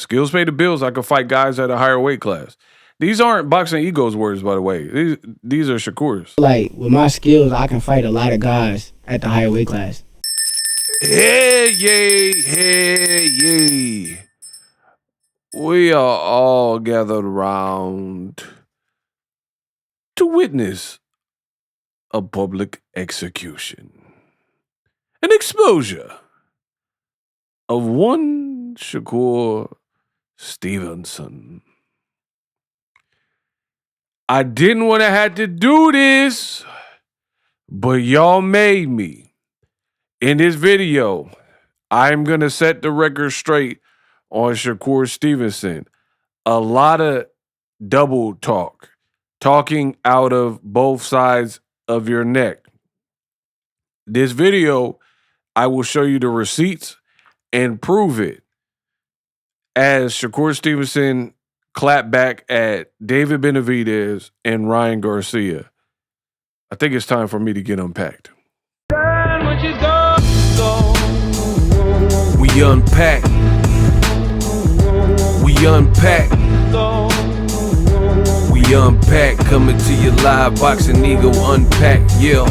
Skills pay the bills. I could fight guys at a higher weight class. These aren't Boxingego's words, by the way. These are Shakur's. Like, with my skills, I can fight a lot of guys at the higher weight class. Hey, yay. We are all gathered around to witness a public execution. An exposure of one Shakur Stevenson. I didn't want to have to do this, but y'all made me. In this video, I'm going to set the record straight on Shakur Stevenson. A lot of double talk, talking out of both sides of your neck. This video, I will show you the receipts and prove it. As Shakur Stevenson clapped back at David Benavidez and Ryan Garcia. I think it's time for me to get unpacked. We unpack. We unpack. We unpack. Coming to you live, Boxingego Unpacked. Yeah.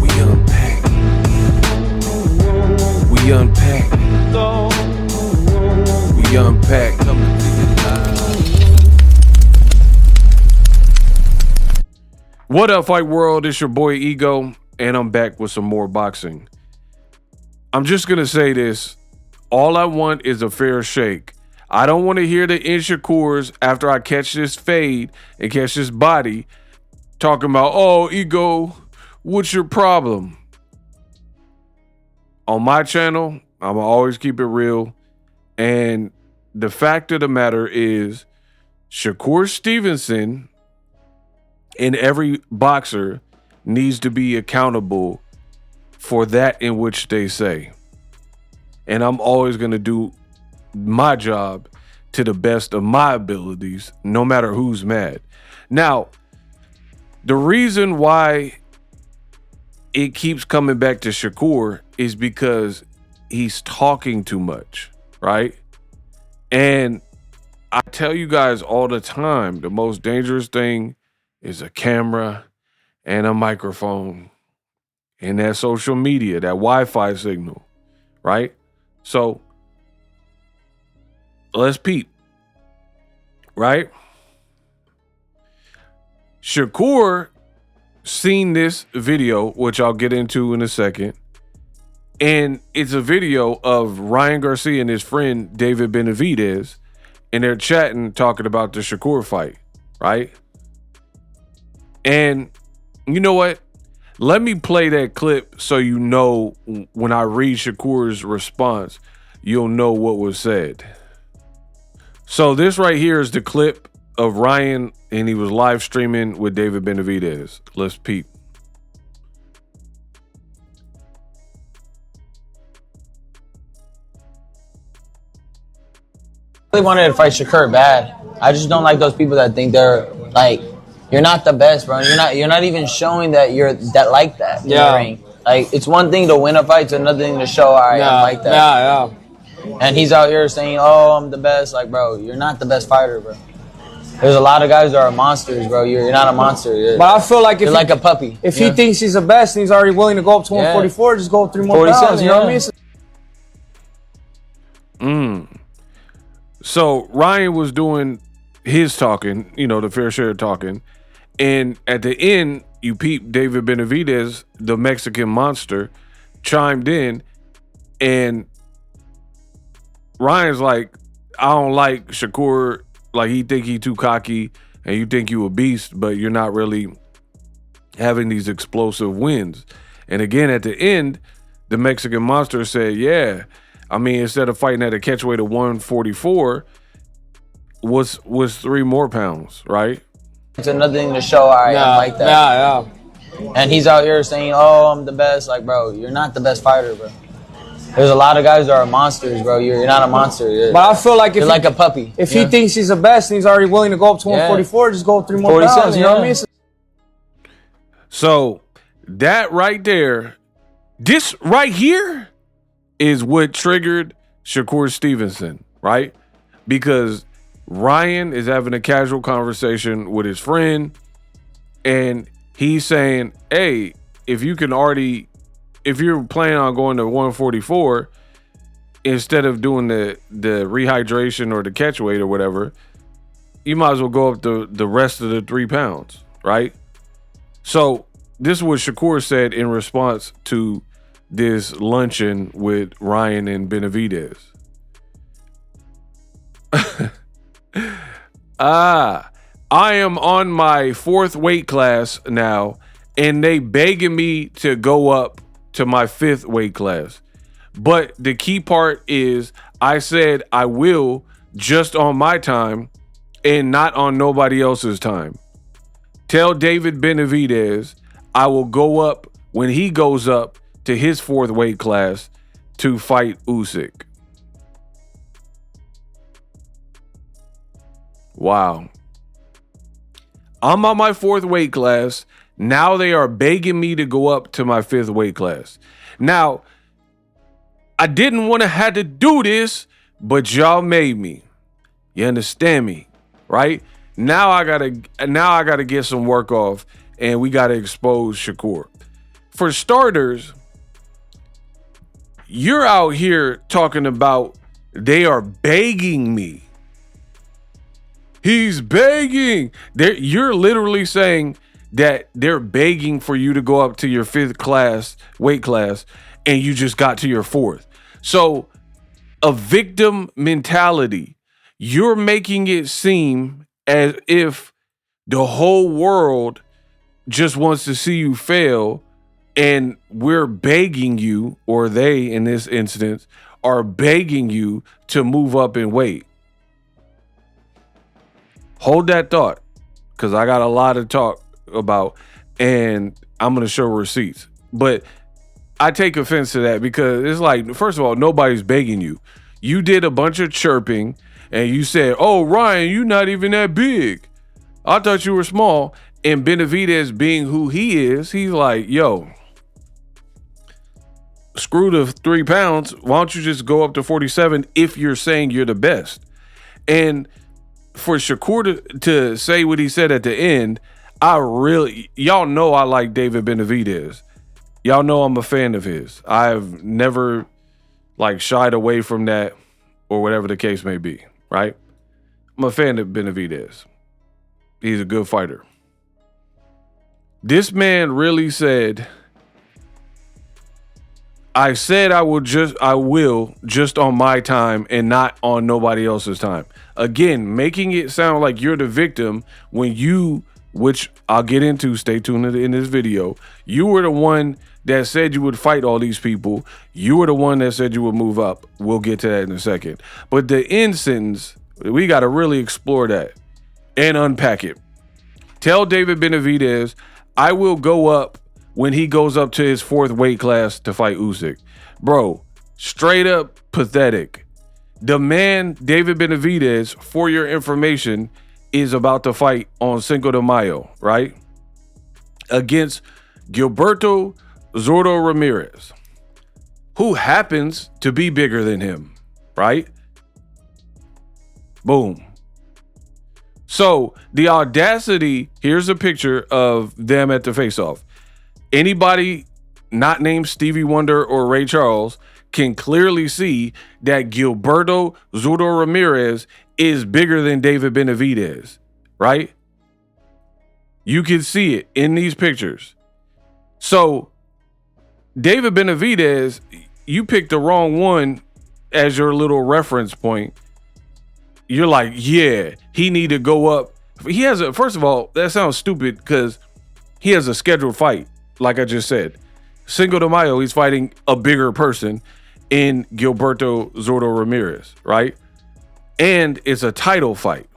We unpack. We unpack. We unpack. Coming to you live. What up, Fight World? It's your boy Ego, and I'm back with some more boxing. I'm just going to say this. All I want is a fair shake. I don't want to hear the Shakur's after I catch this fade and catch this body talking about, oh, Ego, what's your problem? On my channel, I'm going to always keep it real. And the fact of the matter is, Shakur Stevenson and every boxer needs to be accountable for that in which they say. And I'm always going to do my job to the best of my abilities, no matter who's mad. Now, the reason why it keeps coming back to Shakur is because he's talking too much, right? And I tell you guys all the time, the most dangerous thing is a camera and a microphone and that social media, that Wi-Fi signal, right? So let's peep, right? Shakur seen this video, which I'll get into in a second, and it's a video of Ryan Garcia and his friend David Benavidez, and they're chatting, talking about the Shakur fight, right? And you know what? Let me play that clip so you know when I read Shakur's response, you'll know what was said. So this right here is the clip of Ryan, and he was live streaming with David Benavidez. Let's peep. I really wanted to fight Shakur bad. I just don't like those people that think they're like, you're not the best, bro. You're not even showing that you're that like that in the ring. Like, it's one thing to win a fight, it's another thing to show, all right, I'm like that. Yeah. And he's out here saying, oh, I'm the best. Like, bro, you're not the best fighter, bro. There's a lot of guys that are monsters, bro. You're not a monster. But I feel like you're like a puppy. If he thinks he's the best and he's already willing to go up to 144, just go 3 more pounds. You know what I mean? So Ryan was doing his talking, you know, the fair share talking. And at the end, you peep David Benavidez, the Mexican monster, chimed in. And Ryan's like, I don't like Shakur. Like, he think he too cocky and you think you a beast, but you're not really having these explosive wins. And again, at the end, the Mexican monster said, yeah, I mean, instead of fighting at a catch weight of 144, was 3 more pounds, right? It's another thing to show, all right, I'm like that. Yeah. And he's out here saying, oh, I'm the best. Like, bro, you're not the best fighter, bro. There's a lot of guys that are monsters, bro. You're not a monster. But I feel like you're like a puppy. If he thinks he's the best and he's already willing to go up to 144, just go 3 more pounds. You know what I mean? So that right there, this right here is what triggered Shakur Stevenson, right? Because Ryan is having a casual conversation with his friend, and he's saying, hey, if you're planning on going to 144, instead of doing the rehydration or the catch weight or whatever, you might as well go up the rest of the 3 pounds, right? So this is what Shakur said in response to this luncheon with Ryan and Benavidez. I am on my 4th weight class now, and they begging me to go up to my 5th weight class. But the key part is I said I will just on my time and not on nobody else's time. Tell David Benavidez I will go up when he goes up to his 4th weight class to fight Usyk. Wow. I'm on my 4th weight class. Now they are begging me to go up to my 5th weight class. Now, I didn't want to have to do this, but y'all made me. You understand me, right? Now I gotta get some work off, and we gotta expose Shakur. For starters, you're out here talking about they are begging me. He's begging. You're literally saying that they're begging for you to go up to your 5th weight class, and you just got to your 4th. So a victim mentality. You're making it seem as if the whole world just wants to see you fail, and we're begging you, or they in this instance are begging you to move up in weight. Hold that thought, because I got a lot to talk about, and I'm going to show receipts. But I take offense to that, because it's like, first of all, nobody's begging you. You did a bunch of chirping, and you said, oh, Ryan, you're not even that big. I thought you were small. And Benavidez, being who he is, he's like, yo, screw the 3 pounds. Why don't you just go up to 47 if you're saying you're the best? And for Shakur to say what he said at the end, y'all know I like David Benavidez. Y'all know I'm a fan of his. I've never shied away from that, or whatever the case may be, right? I'm a fan of Benavidez. He's a good fighter. This man really said, I said I will just on my time and not on nobody else's time. Again, making it sound like you're the victim when you, which I'll get into, stay tuned in this video, you were the one that said you would fight all these people. You were the one that said you would move up. We'll get to that in a second. But the end sentence, we got to really explore that and unpack it. Tell David Benavidez I will go up when he goes up to his 4th weight class to fight Usyk. Bro, straight up pathetic. The man, David Benavidez, for your information, is about to fight on Cinco de Mayo, right? Against Gilberto ZURDO Ramirez, who happens to be bigger than him, right? Boom. So the audacity, here's a picture of them at the face-off. Anybody not named Stevie Wonder or Ray Charles can clearly see that Gilberto ZURDO Ramirez is bigger than David Benavidez, right? You can see it in these pictures. So David Benavidez, you picked the wrong one as your little reference point. You're like, yeah, he need to go up. He has a, first of all, that sounds stupid because he has a scheduled fight. Like I just said, Cinco de Mayo, he's fighting a bigger person in Gilberto ZURDO Ramirez, right? And it's a title fight.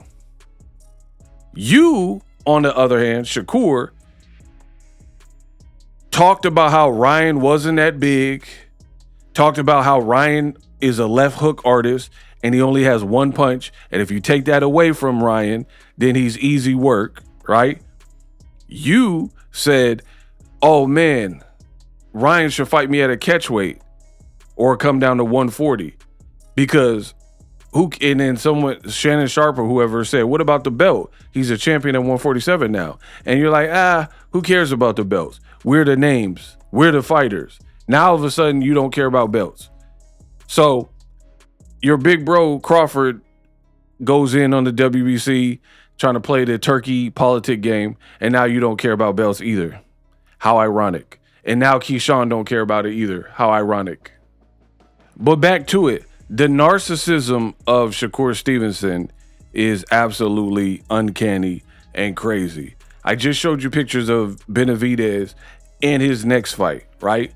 You, on the other hand, Shakur, talked about how Ryan wasn't that big, talked about how Ryan is a left hook artist and he only has one punch. And if you take that away from Ryan, then he's easy work, right? You said, oh man, Ryan should fight me at a catch weight or come down to 140. Because and then someone, Shannon Sharp or whoever said, what about the belt? He's a champion at 147 now. And you're like, who cares about the belts? We're the names. We're the fighters. Now all of a sudden you don't care about belts. So your big bro Crawford goes in on the WBC trying to play the turkey politic game, and now you don't care about belts either. How ironic. And now Keyshawn don't care about it either. How ironic. But back to it. The narcissism of Shakur Stevenson is absolutely uncanny and crazy. I just showed you pictures of Benavidez in his next fight, right?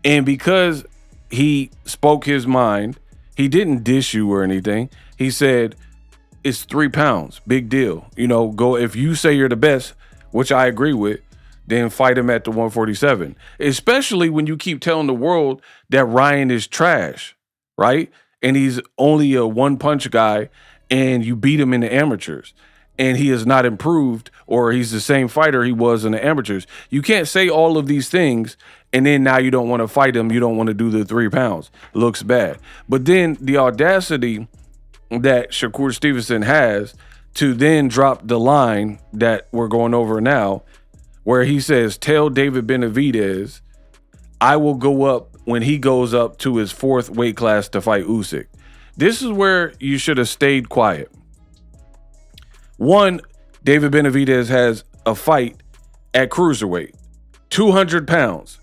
And because he spoke his mind, he didn't dish you or anything. He said, it's 3 pounds, big deal. You know, go, if you say you're the best, which I agree with, then fight him at the 147. Especially when you keep telling the world that Ryan is trash, right? And he's only a one-punch guy, and you beat him in the amateurs. And he has not improved, or he's the same fighter he was in the amateurs. You can't say all of these things, and then now you don't want to fight him. You don't want to do the 3 pounds. Looks bad. But then the audacity that Shakur Stevenson has to then drop the line that we're going over now, where he says, tell David Benavidez, I will go up when he goes up to his 4th weight class to fight Usyk. This is where you should have stayed quiet. One, David Benavidez has a fight at cruiserweight, 200 pounds.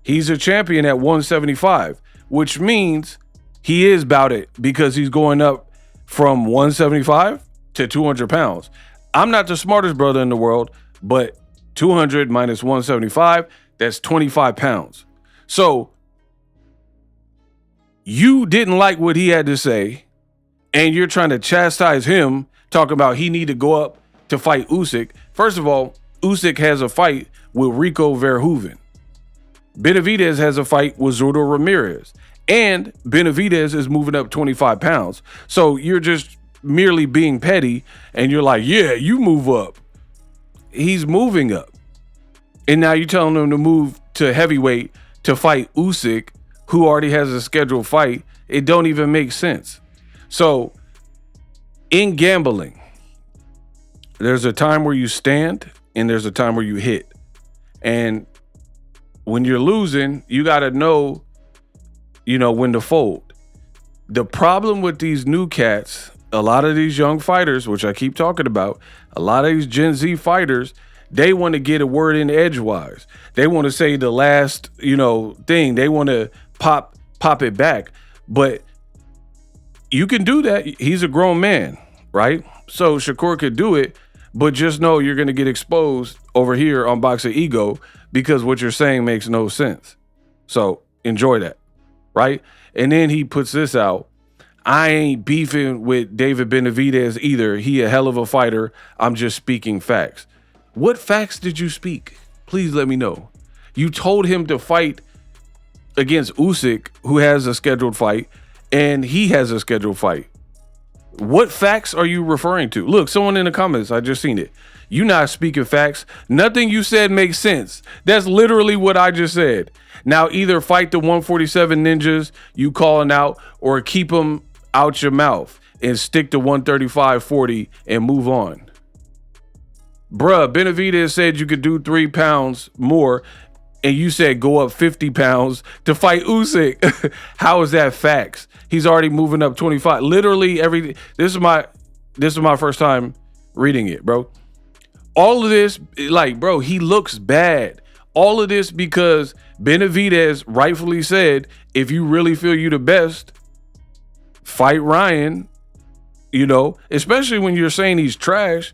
He's a champion at 175, which means he is about it because he's going up from 175 to 200 pounds. I'm not the smartest brother in the world, but 200 minus 175, that's 25 pounds. So you didn't like what he had to say, and you're trying to chastise him, talking about he need to go up to fight Usyk. First of all, Usyk has a fight with Rico Verhoeven. Benavidez has a fight with Zurdo Ramirez. And Benavidez is moving up 25 pounds. So you're just merely being petty, and you're like, yeah, you move up. He's moving up. And now you're telling him to move to heavyweight to fight Usyk, who already has a scheduled fight. It don't even make sense. So in gambling, there's a time where you stand and there's a time where you hit. And when you're losing, you got to know, when to fold. The problem with these new cats, a lot of these young fighters, which I keep talking about, a lot of these Gen Z fighters, they want to get a word in edgewise. They want to say the last, thing. They want to pop it back. But you can do that. He's a grown man, right? So Shakur could do it, but just know you're going to get exposed over here on Boxingego because what you're saying makes no sense. So enjoy that, right? And then he puts this out. I ain't beefing with David Benavidez either. He a hell of a fighter. I'm just speaking facts. What facts did you speak? Please let me know. You told him to fight against Usyk, who has a scheduled fight, and he has a scheduled fight. What facts are you referring to? Look, someone in the comments, I just seen it. You not speaking facts. Nothing you said makes sense. That's literally what I just said. Now either fight the 147 ninjas you calling out, or keep them out your mouth and stick to 135-40 and move on. Bruh, Benavidez said you could do 3 pounds more, and you said go up 50 pounds to fight Usyk. How is that facts? He's already moving up 25. Literally this is my first time reading it, bro. All of this, bro, he looks bad. All of this because Benavidez rightfully said, if you really feel you the best, fight Ryan, especially when you're saying he's trash,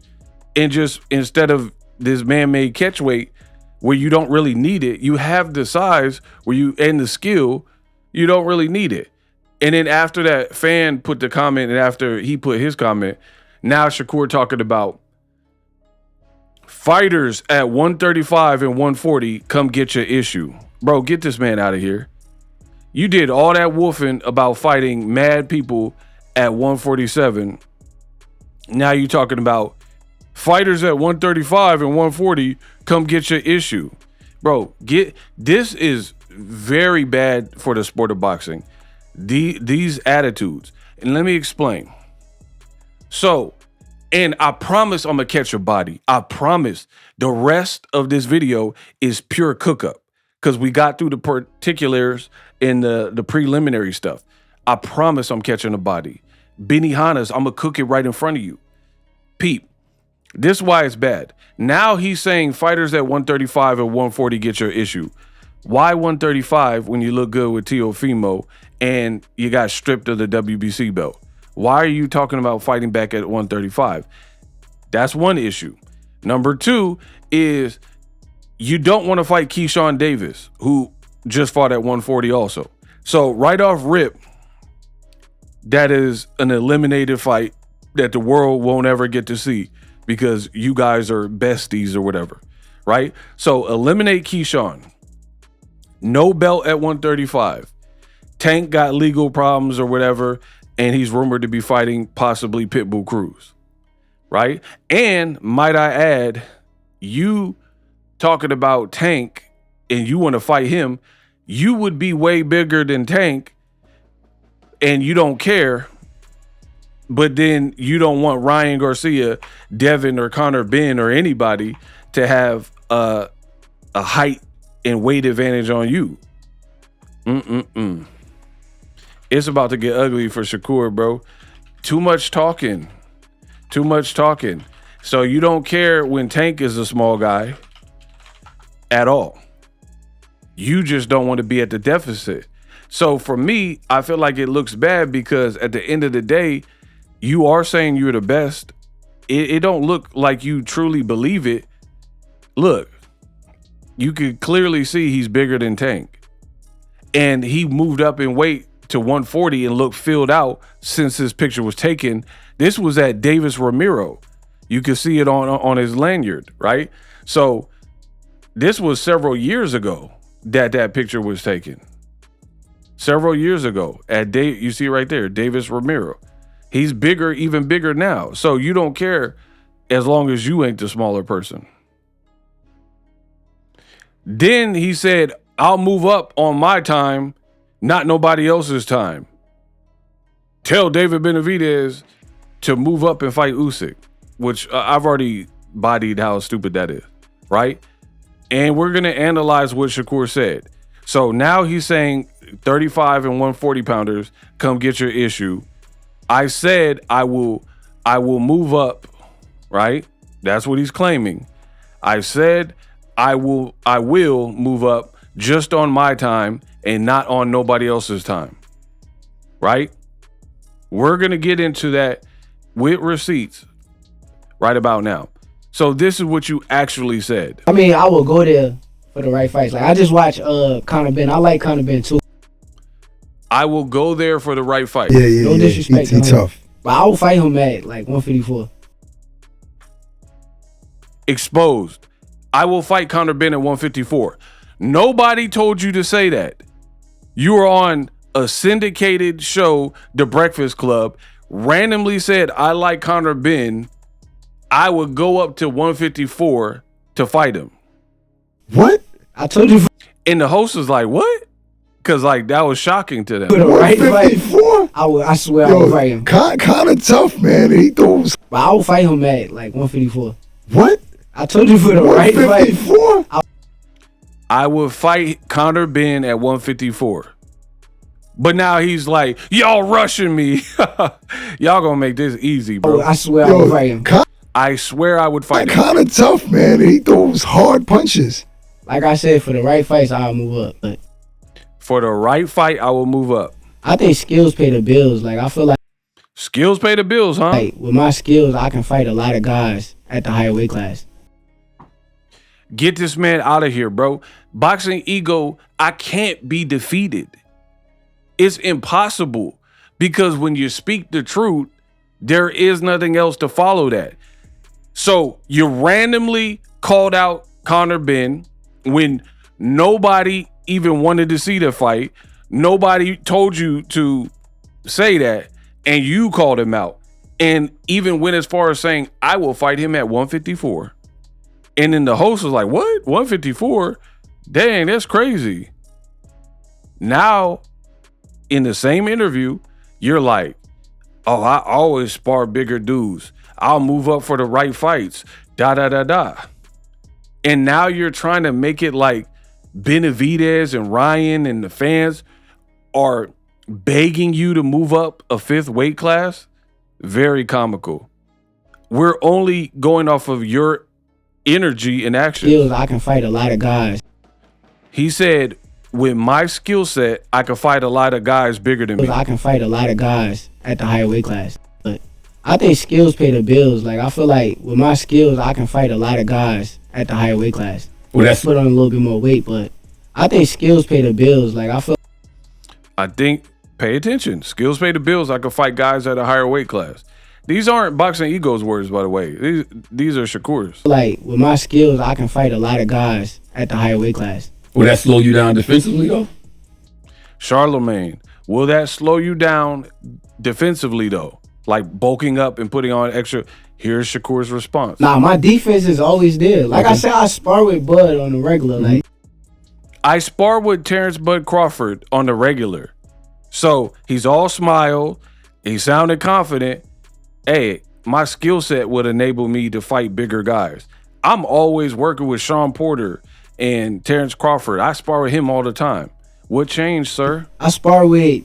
and just instead of this man-made catch weight where you don't really need it, you have the size and the skill, you don't really need it. And then after that fan put the comment, and after he put his comment, now Shakur talking about fighters at 135 and 140, come get your issue. Bro, get this man out of here. You did all that woofing about fighting mad people at 147. Now you talking about fighters at 135 and 140, come get your issue. Bro, this is very bad for the sport of boxing. These attitudes. And let me explain. So, and I promise I'm gonna catch your body. I promise. The rest of this video is pure COOKUP because we got through the particulars and the preliminary stuff. I promise I'm catching a body. Benavidez, I'm gonna cook it right in front of you. Peep, this is why it's bad. Now he's saying fighters at 135 and 140 get your issue. Why 135 when you look good with Teofimo and you got stripped of the WBC belt? Why are you talking about fighting back at 135? That's one issue. Number two is you don't want to fight Keyshawn Davis, who just fought at 140 also. So right off rip, that is an eliminated fight that the world won't ever get to see because you guys are besties or whatever, right? So eliminate Keyshawn. No belt at 135. Tank got legal problems or whatever, and he's rumored to be fighting possibly Pitbull Cruz, right? And might I add, you talking about Tank and you want to fight him, you would be way bigger than Tank and you don't care, but then you don't want Ryan Garcia, Devin, or Conor Benn or anybody to have a height and weight advantage on you. It's about to get ugly for Shakur, bro. Too much talking. Too much talking. So you don't care when Tank is a small guy at all. You just don't want to be at the deficit. So for me, I feel like it looks bad because at the end of the day, you are saying you're the best. It don't look like you truly believe it. Look, you could clearly see he's bigger than Tank. And he moved up in weight to 140 and looked filled out since his picture was taken. This was at Davis Ramiro. You can see it on his lanyard, right? So this was several years ago that picture was taken. Several years ago at you see right there, Davis Ramiro. He's bigger, even bigger now. So you don't care as long as you ain't the smaller person. Then he said, I'll move up on my time, not nobody else's time. Tell David Benavidez to move up and fight Usyk, which I've already bodied how stupid that is, right? And we're going to analyze what Shakur said. So now he's saying 35 and 140 pounders, come get your issue. I said I will move up, right? That's what he's claiming. I said I will move up just on my time and not on nobody else's time, right? We're going to get into that with receipts right about now. So this is what you actually said. I mean, I will go there for the right fights. Like, I just watched Conor Benn. I like Conor Benn too. I will go there for the right fight. Yeah. No disrespect. He tough. But I will fight him at like 154. Exposed. I will fight Conor Benn at 154. Nobody told you to say that. You were on a syndicated show, The Breakfast Club, randomly said, I like Conor Benn. I would go up to 154 to fight him. What? I told you. And the host was like, what? Because like that was shocking to them. For the right fight, 154? I swear I will fight him. Kind of tough, man. He throws. But I will fight him at like 154. What? I told you for the right fight. 154? I would fight Conor Benn at 154. But now he's like, y'all rushing me. Y'all gonna make this easy, bro. I swear I will fight him. I swear I would fight him. Kind of tough, man. He throws hard punches. Like I said, for the right fights, I'll move up. But For the right fight, I will move up. I think skills pay the bills. Like, I feel like Skills pay the bills, huh? with my skills, I can fight a lot of guys at the higher weight class. Get this man out of here, bro. Boxingego, I can't be defeated. It's impossible because when you speak the truth, there is nothing else to follow that. So you randomly called out Conor Benn when nobody even wanted to see the fight. Nobody told you to say that, and you called him out. And even went as far as saying, I will fight him at 154. And then the host was like, what? 154? Dang, that's crazy. Now in the same interview, you're like, oh, I always spar bigger dudes. I'll move up for the right fights. Da da da da. And now you're trying to make it like Benavidez and Ryan and the fans are begging you to move up a 5th weight class. Very comical. We're only going off of your energy and action. Skills, I can fight a lot of guys. He said, with my skill set, I can fight a lot of guys bigger than me. I can fight a lot of guys at the higher weight class. But I think skills pay the bills. Like, I feel like with my skills, I can fight a lot of guys at the higher weight class. Well, that's put on a little bit more weight, but I think skills pay the bills. Like, I think, pay attention. Skills pay the bills. I can fight guys at a higher weight class. These aren't Boxingego's words, by the way. These are Shakur's. Like, with my skills, I can fight a lot of guys at the higher weight class. Will that slow you down defensively, though? Charlemagne, will that slow you down defensively, though? Like bulking up and putting on extra. Here's Shakur's response. Nah, my defense is always there. Like I said, I spar with Bud on the regular. Like, I spar with Terrence Bud Crawford on the regular. So he's all smile. He sounded confident. Hey, my skill set would enable me to fight bigger guys. I'm always working with Sean Porter and Terrence Crawford. I spar with him all the time. What changed, sir? I spar with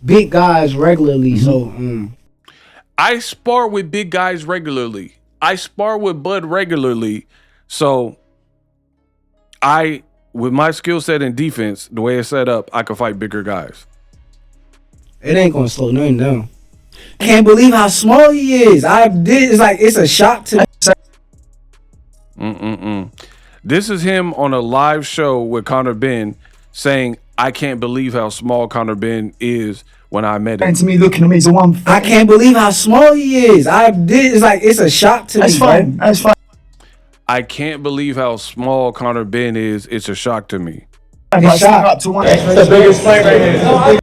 big guys regularly, so I spar with big guys regularly. I spar with Bud regularly. So with my skill set and defense, the way it's set up, I can fight bigger guys. It ain't gonna slow nothing down. I can't believe how small he is. It's a shock to me. This is him on a live show with Conor Benn saying, I can't believe how small Conor Benn is when I met him. And to me, looking at me, he's a 130. I can't believe how small he is. It's a shock to me. That's fine. Bro. That's fine. I can't believe how small Conor Benn is. It's a shock to me. It's shock. Up to one. That's the biggest fight right here.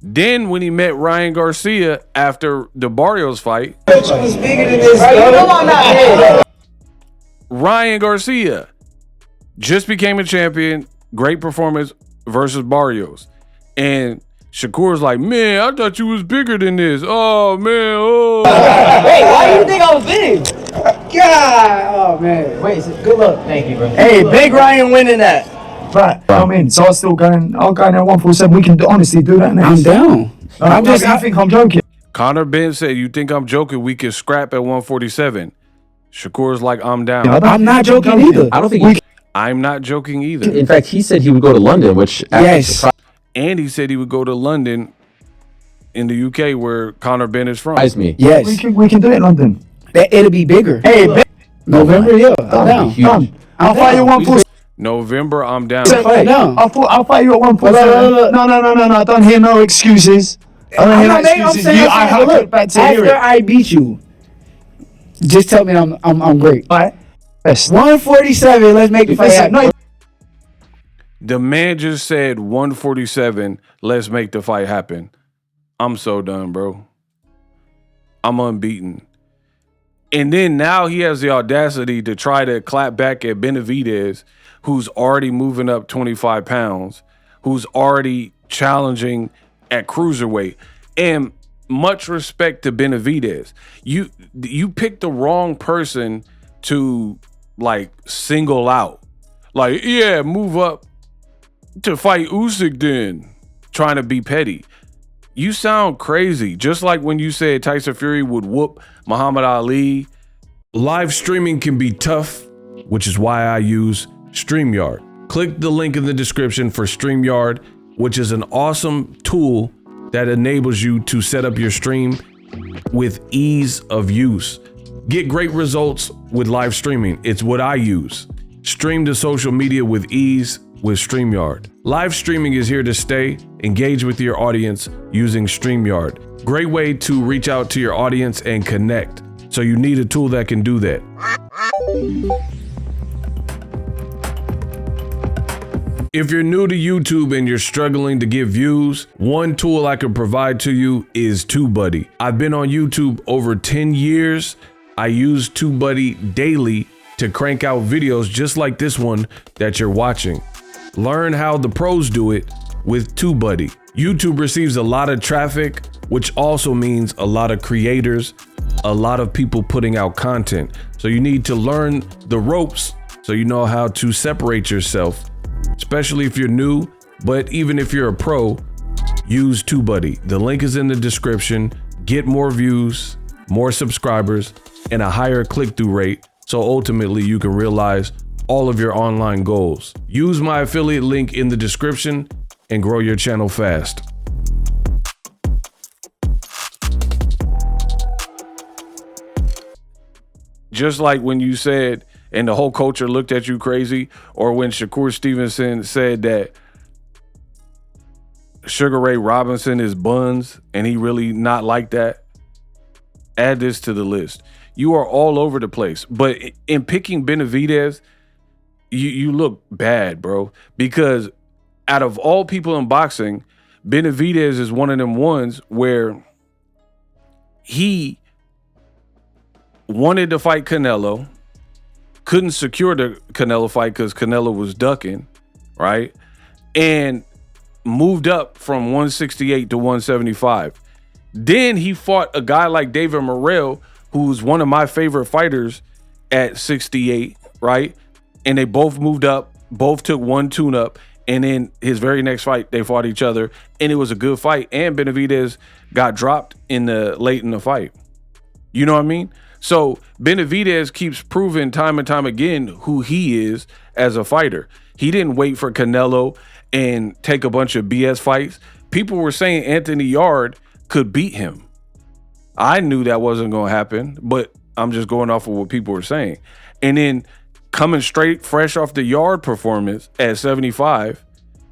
Then when he met Ryan Garcia after the Barrios fight, He's bigger than this. Ryan Garcia just became a champion. Great performance versus Barrios. And Shakur's like, man, I thought you was bigger than this. Oh, man. Oh. Wait, why do you think I was big? God. Oh, man. Wait, good luck. Thank you, bro. Hey, Big Ryan winning that. Right. I mean, so I'll go in at 147. We can honestly do that next. I'm down. I think I'm joking. Conor Benn said, you think I'm joking? We can scrap at 147. Shakur's like, I'm down. I'm not joking either. I don't think I'm not joking either. in fact, he said he would go to London, which Yes. And he said he would go to London in the UK where Conor Benn is from. surprised me. Yes. We can do it in London. It'll be bigger. Hey, November, yeah. I'm down. Huge. I'll fight you 147. November, I'm down. I'll fight you at 147. No. I don't hear no excuses. I don't hear no excuses. I hope look, back to hear after it. I beat you, just tell me I'm great. All right. Best. 147. Let's make the fight Listen, happen. no, The man just said 147, let's make the fight happen. I'm so done, bro. I'm unbeaten. And then now he has the audacity to try to clap back at Benavidez, who's already moving up 25 pounds, who's already challenging at cruiserweight. And much respect to Benavidez. You picked the wrong person to like single out. Like, yeah, move up to fight Usyk then, trying to be petty. You sound crazy. Just like when you said Tyson Fury would whoop Muhammad Ali. Live streaming can be tough, which is why I use StreamYard. Click the link in the description for StreamYard, which is an awesome tool that enables you to set up your stream with ease of use. Get great results with live streaming. It's what I use. Stream to social media with ease with StreamYard. Live streaming is here to stay. Engage with your audience using StreamYard. Great way to reach out to your audience and connect. So you need a tool that can do that. If you're new to YouTube and you're struggling to get views, one tool I can provide to you is TubeBuddy. I've been on YouTube over 10 years. I use TubeBuddy daily to crank out videos just like this one that you're watching. Learn how the pros do it with TubeBuddy. YouTube receives a lot of traffic, which also means a lot of creators, a lot of people putting out content. So you need to learn the ropes so you know how to separate yourself, especially if you're new. But even if you're a pro, use TubeBuddy. The link is in the description. Get more views, more subscribers, and a higher click-through rate. So ultimately you can realize all of your online goals. Use my affiliate link in the description and grow your channel fast. Just like when you said, and the whole culture looked at you crazy, or when Shakur Stevenson said that Sugar Ray Robinson is buns and he really not like that, add this to the list. You are all over the place. But in picking Benavidez, you look bad, bro. Because out of all people in boxing, Benavidez is one of them ones where he wanted to fight Canelo, couldn't secure the Canelo fight because Canelo was ducking, right? And moved up from 168 to 175. Then he fought a guy like David Morrell, who's one of my favorite fighters at 68, right? And they both moved up, both took one tune-up, and then his very next fight, they fought each other, and it was a good fight, and Benavidez got dropped late in the fight. You know what I mean? So Benavidez keeps proving time and time again who he is as a fighter. He didn't wait for Canelo and take a bunch of BS fights. People were saying Anthony Yarde could beat him. I knew that wasn't going to happen, but I'm just going off of what people were saying. And then coming straight fresh off the Yarde performance at 75,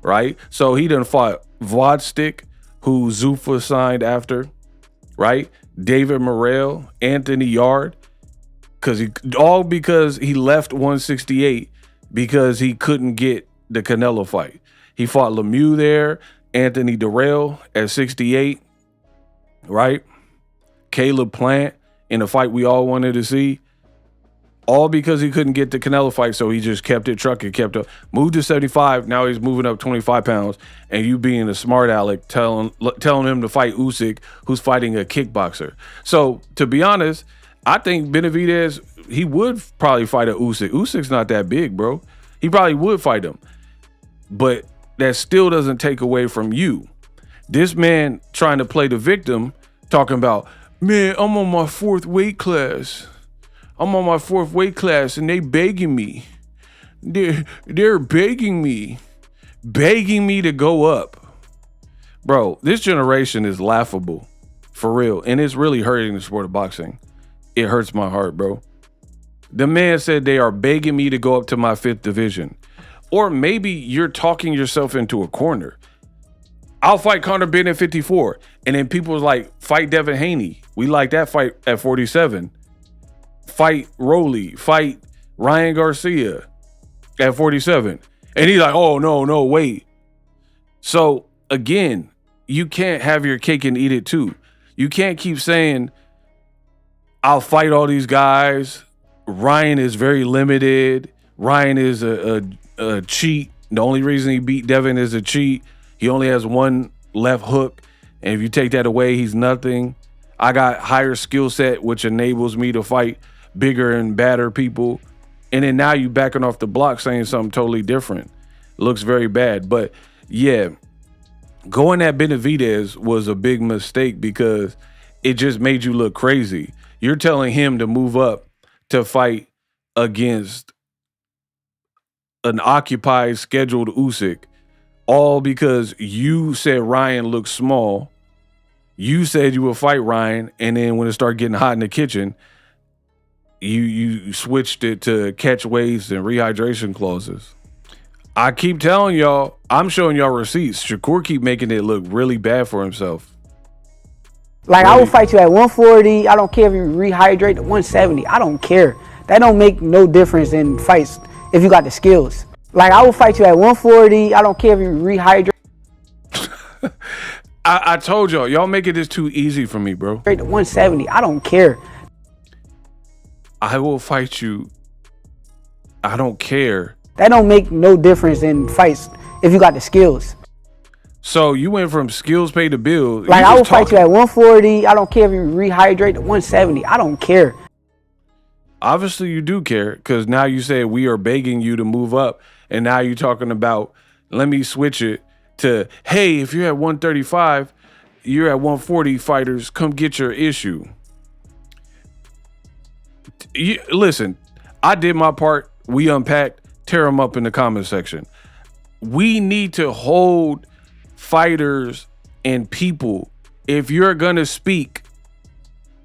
right? So he done fought Vodstick, who Zuffa signed after, right? David Morrell, Anthony Yarde, because he left 168 because he couldn't get the Canelo fight. He fought Lemieux there, Anthony Durrell at 68, right? Caleb Plant in a fight we all wanted to see, all because he couldn't get the Canelo fight, so he just kept it trucking, kept up. Moved to 75, now he's moving up 25 pounds, and you being a smart aleck telling him to fight Usyk, who's fighting a kickboxer. So, to be honest, I think Benavidez, he would probably fight a Usyk. Usyk's not that big, bro. He probably would fight him. But that still doesn't take away from you. This man trying to play the victim, talking about, man, I'm on my fourth weight class. I'm on my fourth weight class and they begging me. They're begging me to go up. Bro, this generation is laughable. For real. And it's really hurting the sport of boxing. It hurts my heart, bro. The man said they are begging me to go up to my 5th division. Or maybe you're talking yourself into a corner. I'll fight Conor Benn at 54. And then people was like, fight Devin Haney. We like that fight at 47. Fight Rolly. Fight Ryan Garcia at 47. And he's like, oh, no, wait. So, again, you can't have your cake and eat it too. You can't keep saying, I'll fight all these guys. Ryan is very limited. Ryan is a cheat. The only reason he beat Devin is a cheat. He only has one left hook. And if you take that away, he's nothing. I got higher skill set, which enables me to fight bigger and badder people. And then now you backing off the block saying something totally different. Looks very bad. But yeah, going at Benavidez was a big mistake because it just made you look crazy. You're telling him to move up to fight against an occupied scheduled Usyk, all because you said Ryan looked small. You said you would fight Ryan, and then when it started getting hot in the kitchen, you switched it to catch weights and rehydration clauses. I keep telling y'all, I'm showing y'all receipts. Shakur keep making it look really bad for himself. Like, really? I will fight you at 140. I don't care if you rehydrate to 170. I don't care. That don't make no difference in fights if you got the skills. Like, I will fight you at 140. I don't care if you rehydrate. I told y'all making this too easy for me, bro. 170. I don't care. I will fight you. I don't care. That don't make no difference in fights if you got the skills. So you went from skills pay to bills. Like, I will fight you at 140. I don't care if you rehydrate to 170. I don't care. Obviously, you do care because now you say we are begging you to move up. And now you're talking about, let me switch it to, hey, if you're at 135, you're at 140 fighters, come get your issue. Listen, I did my part. We unpacked. Tear them up in the comment section. We need to hold fighters and people. If you're going to speak,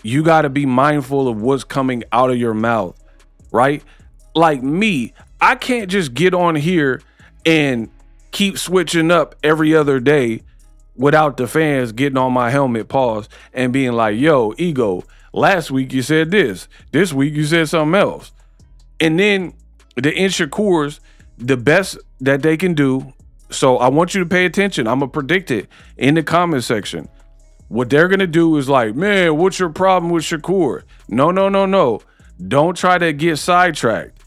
you got to be mindful of what's coming out of your mouth, right? Like me, I can't just get on here and keep switching up every other day without the fans getting on my helmet, pause, and being like, yo, Ego, last week you said this week you said something else. And then the Shakur's, the best that they can do. So I want you to pay attention. I'm going to predict it in the comment section. What they're going to do is like, man, what's your problem with Shakur? No. Don't try to get sidetracked.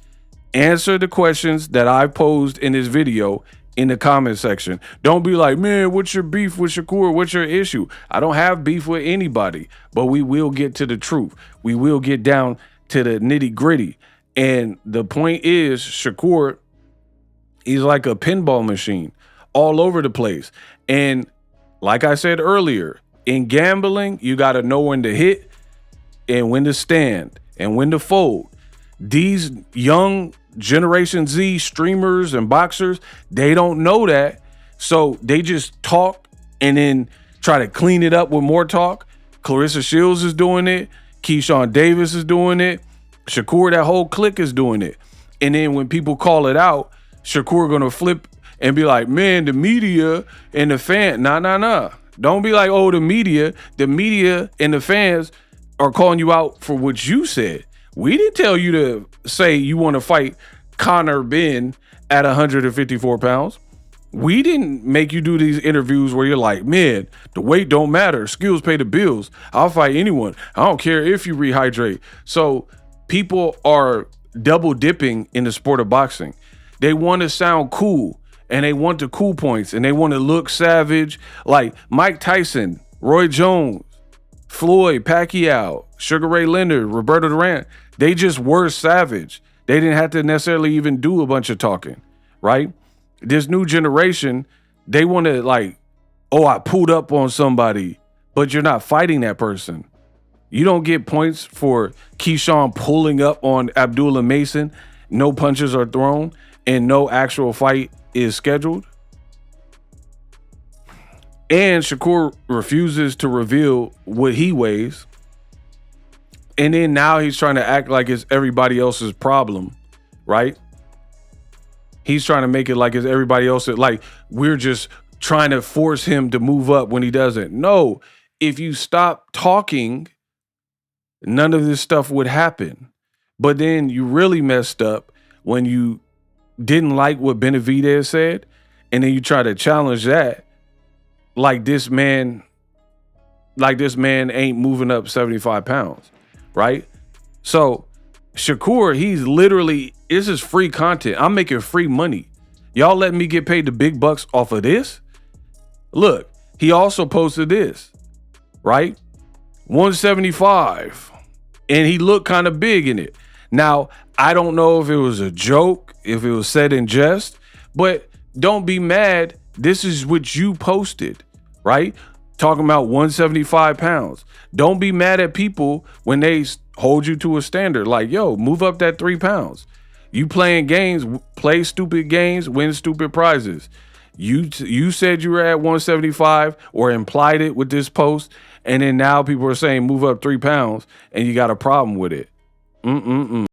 Answer the questions that I posed in this video in the comment section. Don't be like, man, what's your beef with Shakur? What's your issue? I don't have beef with anybody, but we will get to the truth. We will get down to the nitty gritty. And the point is, Shakur, he's like a pinball machine all over the place. And like I said earlier, in gambling, you got to know when to hit and when to stand and when to fold. These young Generation Z streamers and boxers, they don't know that. So they just talk and then try to clean it up with more talk. Clarissa Shields is doing it. Keyshawn Davis is doing it. Shakur, that whole clique is doing it. And then when people call it out, Shakur gonna flip and be like, man, the media and the fan, nah. Don't be like, oh, the media and the fans are calling you out for what you said. We didn't tell you to say you want to fight CONOR BENN at 154 pounds. We didn't make you do these interviews where you're like, man, the weight don't matter. Skills pay the bills. I'll fight anyone. I don't care if you rehydrate. So people are double dipping in the sport of boxing. They want to sound cool. And they want the cool points, and they want to look savage. Like Mike Tyson, Roy Jones, Floyd, Pacquiao, Sugar Ray Leonard, Roberto Duran. They just were savage. They didn't have to necessarily even do a bunch of talking, right? This new generation, they want to like, oh, I pulled up on somebody, but you're not fighting that person. You don't get points for Keyshawn pulling up on Abdullah Mason. No punches are thrown, and no actual fight is scheduled. And Shakur refuses to reveal what he weighs. And then now he's trying to act like it's everybody else's problem, right? He's trying to make it like it's everybody else's, like we're just trying to force him to move up when he doesn't. No, if you stop talking, none of this stuff would happen. But then you really messed up when you didn't like what Benavidez said, and then you try to challenge that like this man ain't moving up 75 pounds, right? So Shakur, he's literally, this is free content. I'm making free money. Y'all letting me get paid the big bucks off of this? Look, he also posted this, right? 175, and he looked kind of big in it. Now, I don't know if it was a joke, if it was said in jest, but don't be mad. This is what you posted, right? Talking about 175 pounds. Don't be mad at people when they hold you to a standard. Like, yo, move up that 3 pounds. You playing games, play stupid games, win stupid prizes. You said you were at 175 or implied it with this post, and then now people are saying move up 3 pounds and you got a problem with it.